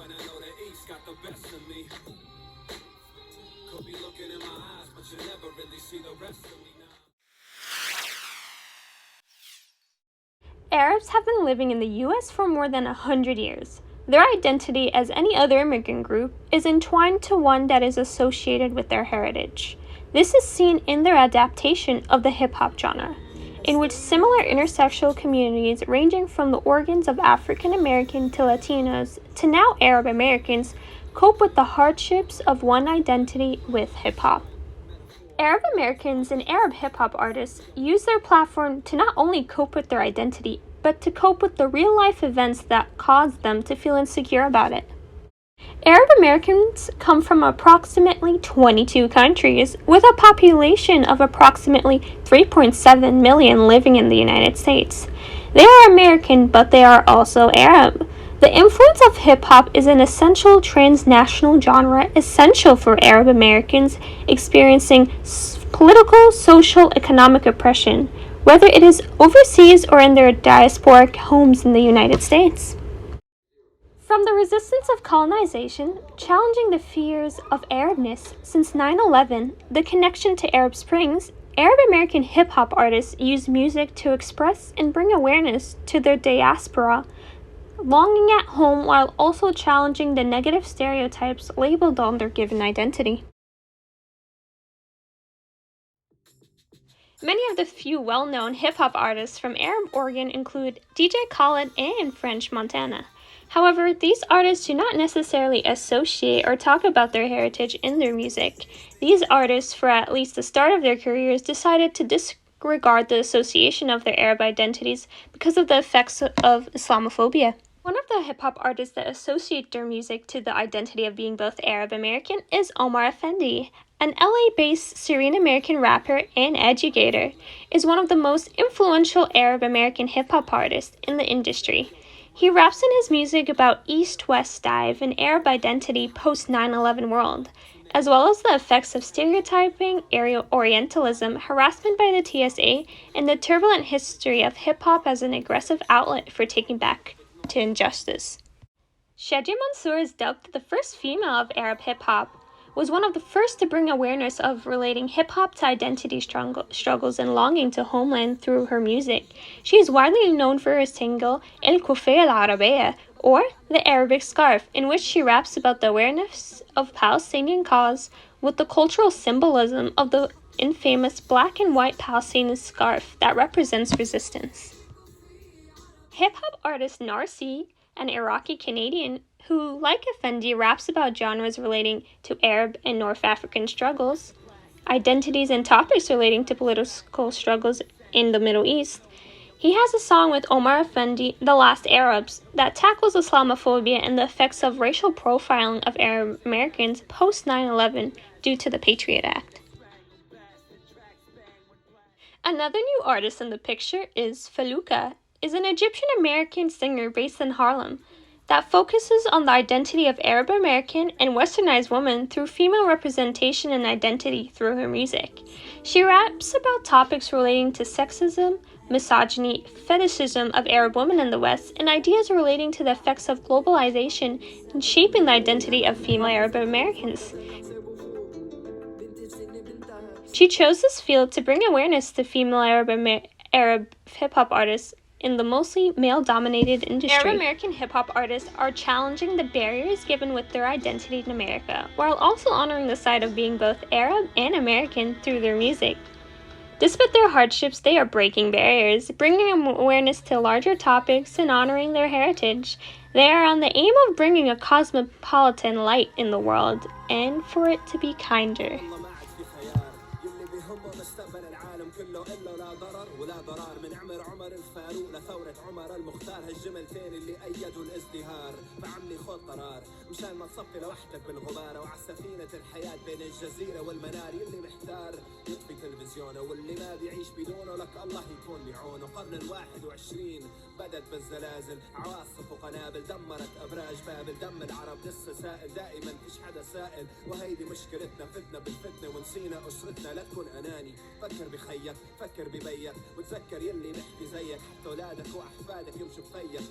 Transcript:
when I know the East got the best of me. Could be looking in my eyes, but you never really see the rest of me now. Arabs have been living in the U.S. for more than 100 years. Their identity, as any other immigrant group, is entwined to one that is associated with their heritage. This is seen in their adaptation of the hip-hop genre, in which similar intersectional communities ranging from the origins of African American to Latinos to now Arab Americans cope with the hardships of one identity with hip-hop. Arab Americans and Arab hip-hop artists use their platform to not only cope with their identity, but to cope with the real-life events that cause them to feel insecure about it. Arab Americans come from approximately 22 countries, with a population of approximately 3.7 million living in the United States. They are American, but they are also Arab. The influence of hip-hop is an essential transnational genre essential for Arab Americans experiencing political, social, economic oppression, whether it is overseas or in their diasporic homes in the United States. From the resistance of colonization, challenging the fears of Arabness since 9/11, the connection to Arab Springs, Arab American hip-hop artists use music to express and bring awareness to their diaspora, longing at home while also challenging the negative stereotypes labeled on their given identity. Many of the few well-known hip-hop artists from Arab Oregon include DJ Khaled and French Montana. However, these artists do not necessarily associate or talk about their heritage in their music. These artists, for at least the start of their careers, decided to disregard the association of their Arab identities because of the effects of Islamophobia. One of the hip-hop artists that associate their music to the identity of being both Arab American is Omar Effendi. An LA-based Syrian American rapper and educator, is one of the most influential Arab American hip-hop artists in the industry. He raps in his music about East-West dive and Arab identity post-9/11 world, as well as the effects of stereotyping, Orientalism, harassment by the TSA, and the turbulent history of hip-hop as an aggressive outlet for taking back to injustice. Shadja Mansour is dubbed the first female of Arab hip-hop, was one of the first to bring awareness of relating hip-hop to identity struggles and longing to homeland through her music. She is widely known for her single El Kufay Al Arabiya, or the Arabic Scarf, in which she raps about the awareness of Palestinian cause with the cultural symbolism of the infamous black and white Palestinian scarf that represents resistance. Hip-hop artist Narcy, an Iraqi-Canadian who, like Effendi, raps about genres relating to Arab and North African struggles, identities and topics relating to political struggles in the Middle East. He has a song with Omar Effendi, The Last Arabs, that tackles Islamophobia and the effects of racial profiling of Arab Americans post 9/11 due to the Patriot Act. Another new artist in the picture is Feluka, is an Egyptian-American singer based in Harlem that focuses on the identity of Arab American and Westernized women through female representation and identity through her music. She raps about topics relating to sexism, misogyny, fetishism of Arab women in the West, and ideas relating to the effects of globalization in shaping the identity of female Arab Americans. She chose this field to bring awareness to female Arab hip-hop artists in the mostly male-dominated industry. Arab American hip-hop artists are challenging the barriers given with their identity in America, while also honoring the side of being both Arab and American through their music. Despite their hardships, they are breaking barriers, bringing awareness to larger topics and honoring their heritage. They are on the aim of bringing a cosmopolitan light in the world, and for it to be kinder. ثورة عمر المختار هالجملتين اللي أيدوا الازدهار فعملي خد قرار مشان ما تصفي لوحدك بالغبارة وعلى سفينة الحياة بين الجزيرة والمنار اللي محتار يطفي تلفزيونه واللي ما بيعيش بدونه لك الله يكون بعونه. قرن 21 بدت بالزلازل عواصف وقنابل دمرت أبراج بابل دم العرب لسه سائل دائما فيش حدا سائل وهيدي مشكلتنا فتنا بالفتنة ونسينا أسرتنا. لا تكون أناني فكر بخيك فكر ببيك وتذكر يلي نحكي زيك حتى أولادك وأحفادك يمشوا بخيك.